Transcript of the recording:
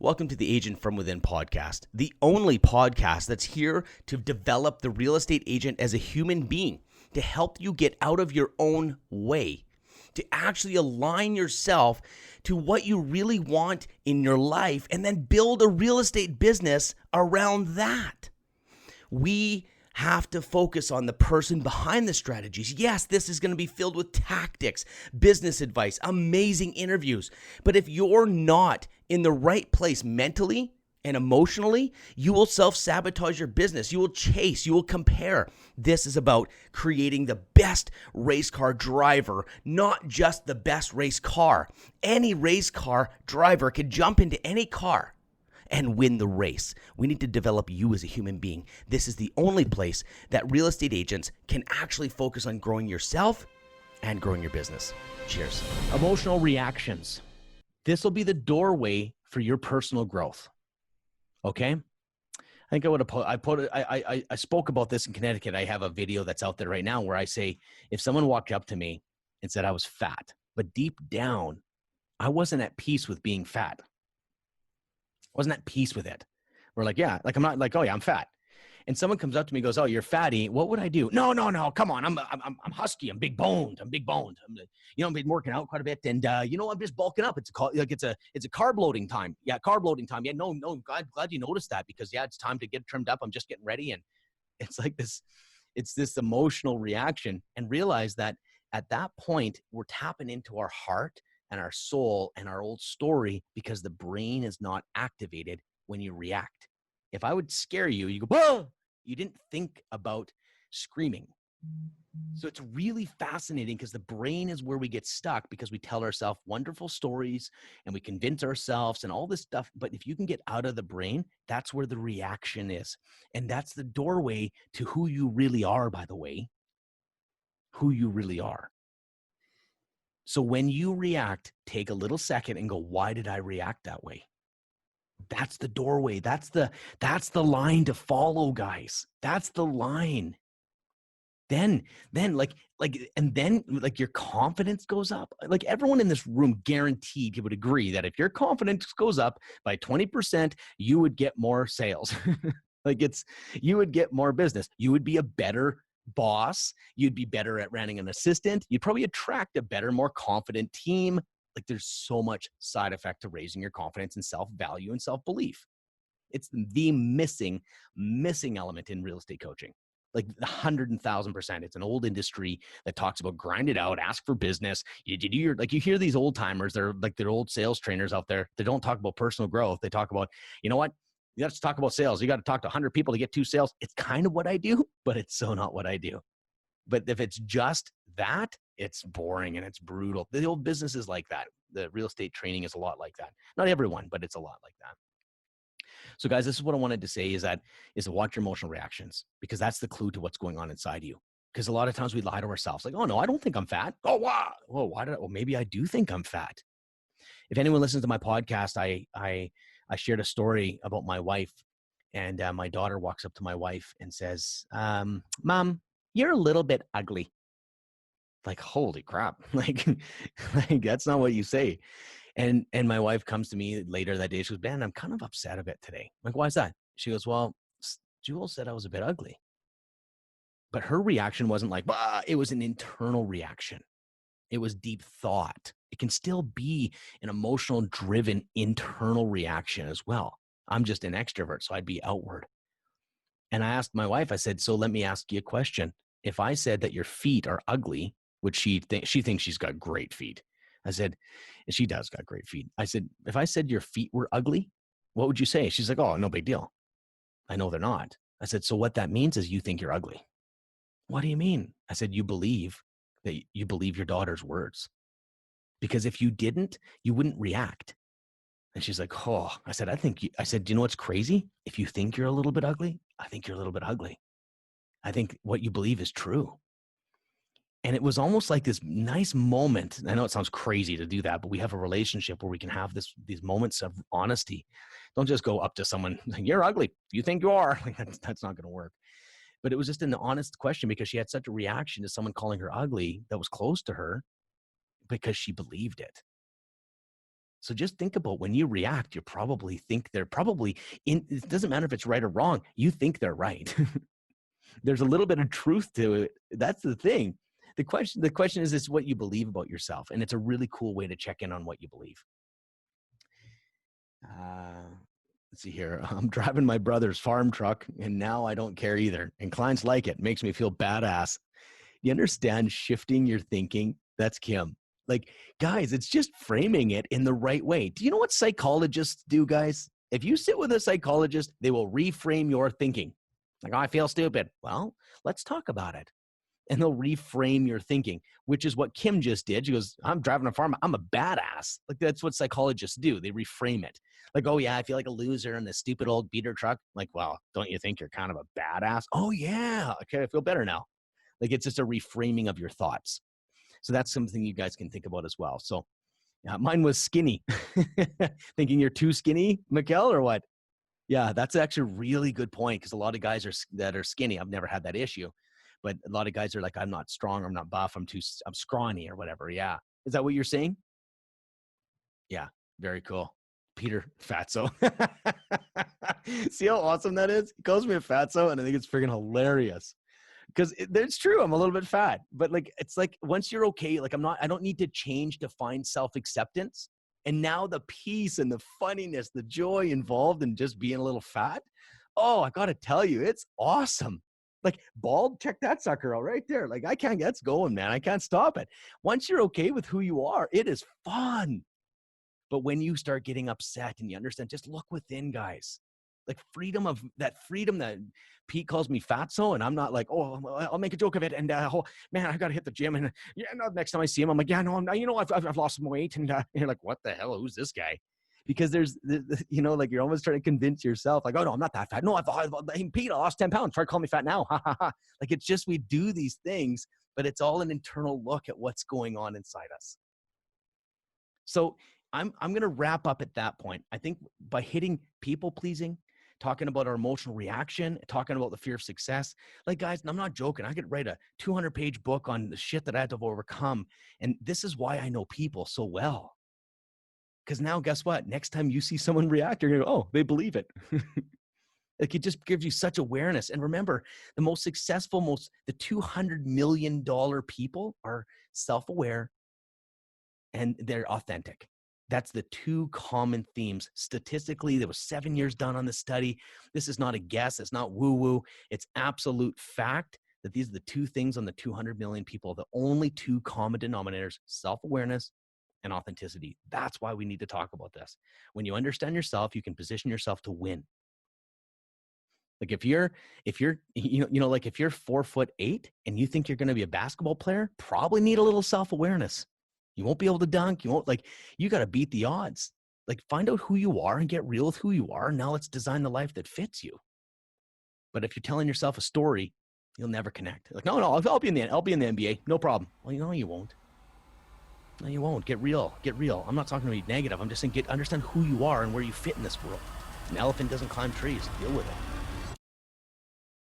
Welcome to the Agent from Within podcast, the only podcast that's here to develop the real estate agent as a human being, to help you get out of your own way, to actually align yourself to what you really want in your life, and then build a real estate business around that. We have to focus on the person behind the strategies. Yes, this is going to be filled with tactics, business advice, amazing interviews. But if you're not in the right place mentally and emotionally, you will self-sabotage your business. You will chase, you will compare. This is about creating the best race car driver, not just the best race car. Any race car driver can jump into any car and win the race. We need to develop you as a human being. This is the only place that real estate agents can actually focus on growing yourself and growing your business. Cheers. Emotional reactions. This will be the doorway for your personal growth. Okay? I think I would have I spoke about this in Connecticut. I have a video that's out there right now where I say, if someone walked up to me and said I was fat, but deep down, I wasn't at peace with being fat. Wasn't at peace with it. We're like, yeah, like I'm not like, oh yeah, I'm fat. And someone comes up to me and goes, oh, you're fatty. What would I do? No, come on. I'm husky. I'm big boned. I've been working out quite a bit, and I'm just bulking up. It's a carb loading time. Yeah, carb loading time. Yeah, no. Glad you noticed that, because yeah, it's time to get trimmed up. I'm just getting ready, and it's like this. It's this emotional reaction, and realize that at that point we're tapping into our heart and our soul and our old story, because the brain is not activated when you react. If I would scare you, you go, whoa! You didn't think about screaming. So it's really fascinating, because the brain is where we get stuck, because we tell ourselves wonderful stories and we convince ourselves and all this stuff. But if you can get out of the brain, that's where the reaction is. And that's the doorway to who you really are, by the way, who you really are. So when you react, take a little second and go, why did I react that way? That's the doorway. That's the line to follow, guys. That's the line. Then your confidence goes up. Like, everyone in this room guaranteed, you would agree that if your confidence goes up by 20%, you would get more sales. You would get more business. You would be a better boss. You'd be better at running an assistant. You'd probably attract a better, more confident team. Like, there's so much side effect to raising your confidence and self-value and self-belief. It's the missing element in real estate coaching. Like 100,000%. It's an old industry that talks about grind it out, ask for business. You hear these old timers, they're old sales trainers out there. They don't talk about personal growth. They talk about, you know what? You have to talk about sales. You got to talk to 100 people to get 2 sales. It's kind of what I do, but it's so not what I do. But if it's just that, it's boring and it's brutal. The old business is like that. The real estate training is a lot like that. Not everyone, but it's a lot like that. So guys, this is what I wanted to say, is to watch your emotional reactions, because that's the clue to what's going on inside you. Because a lot of times we lie to ourselves, like, oh no, I don't think I'm fat. Oh, wow. Well, maybe I do think I'm fat. If anyone listens to my podcast, I shared a story about my wife, and my daughter walks up to my wife and says, Mom, you're a little bit ugly. Like, holy crap. Like that's not what you say. And my wife comes to me later that day. She goes, Ben, I'm kind of upset a bit today. I'm like, why is that? She goes, well, Jewel said I was a bit ugly. But her reaction wasn't like, bah, it was an internal reaction. It was deep thought. It can still be an emotional driven internal reaction as well. I'm just an extrovert, so I'd be outward. And I asked my wife, I said, so let me ask you a question. If I said that your feet are ugly, would she thinks she's got great feet. I said, she does got great feet. I said, if I said your feet were ugly, what would you say? She's like, oh, no big deal. I know they're not. I said, so what that means is you think you're ugly. What do you mean? I said, you believe your daughter's words. Because if you didn't, you wouldn't react. And she's like, oh, I said, do you know what's crazy? If you think you're a little bit ugly, I think you're a little bit ugly. I think what you believe is true. And it was almost like this nice moment. I know it sounds crazy to do that, but we have a relationship where we can have these moments of honesty. Don't just go up to someone, you're ugly. You think you are. Like, that's not going to work. But it was just an honest question, because she had such a reaction to someone calling her ugly that was close to her, because she believed it. So just think about when you react, you probably think they're probably in, it doesn't matter if it's right or wrong. You think they're right. There's a little bit of truth to it. That's the thing. The question is what you believe about yourself. And it's a really cool way to check in on what you believe. Let's see here. I'm driving my brother's farm truck and now I don't care either. And clients like it. Makes me feel badass. You understand shifting your thinking? That's Kim. Like, guys, it's just framing it in the right way. Do you know what psychologists do, guys? If you sit with a psychologist, they will reframe your thinking. Like, oh, I feel stupid. Well, let's talk about it. And they'll reframe your thinking, which is what Kim just did. She goes, I'm driving a farm. I'm a badass. Like, that's what psychologists do. They reframe it. Like, oh, yeah, I feel like a loser in this stupid old beater truck. Like, well, don't you think you're kind of a badass? Oh, yeah. Okay, I feel better now. Like, it's just a reframing of your thoughts. So that's something you guys can think about as well. So mine was skinny. Thinking you're too skinny, Mikkel, or what? Yeah, that's actually a really good point because a lot of guys that are skinny. I've never had that issue. But a lot of guys are like, I'm not strong, I'm not buff, I'm scrawny or whatever. Yeah. Is that what you're saying? Yeah. Very cool. Peter Fatso. See how awesome that is? He calls me a fatso and I think it's freaking hilarious. Because it's true, I'm a little bit fat, but like, it's like, once you're okay, like I don't need to change to find self-acceptance. And now the peace and the funniness, the joy involved in just being a little fat. Oh, I got to tell you, it's awesome. Like, bald, check that sucker out right there. Like, that's going, man. I can't stop it. Once you're okay with who you are, it is fun. But when you start getting upset and you understand, just look within, guys. Like, freedom that Pete calls me fatso, and I'm not like, oh, I'll make a joke of it. And man, I got to hit the gym. And yeah, no, next time I see him, I'm like, yeah, no, I've lost some weight. And you're like, what the hell? Who's this guy? Because there's, like, you're almost trying to convince yourself, like, oh no, I'm not that fat. No, Pete, I lost 10 pounds. Try to call me fat now. Ha ha ha. Like, it's just, we do these things, but it's all an internal look at what's going on inside us. So I'm going to wrap up at that point. I think by hitting people pleasing, talking about our emotional reaction, talking about the fear of success. Like, guys, I'm not joking. I could write a 200-page book on the shit that I had to overcome. And this is why I know people so well. Because now, guess what? Next time you see someone react, you're going to go, oh, they believe it. Like, it just gives you such awareness. And remember, the most successful, the $200 million people are self-aware and they're authentic. That's the two common themes. Statistically, there was 7 years done on the study. This is not a guess. It's not woo-woo. It's absolute fact that these are the two things on the 200 million people, the only two common denominators: self-awareness and authenticity. That's why we need to talk about this. When you understand yourself, you can position yourself to win. Like, if you're, like, if you're 4'8" and you think you're going to be a basketball player, probably need a little self-awareness. You won't be able to dunk. You got to beat the odds. Like, find out who you are and get real with who you are. Now let's design the life that fits you. But if you're telling yourself a story, you'll never connect. Like, no, I'll be in the NBA. No problem. Well, you won't. No, you won't. Get real. I'm not talking to be negative. I'm just saying, understand who you are and where you fit in this world. An elephant doesn't climb trees. Deal with it.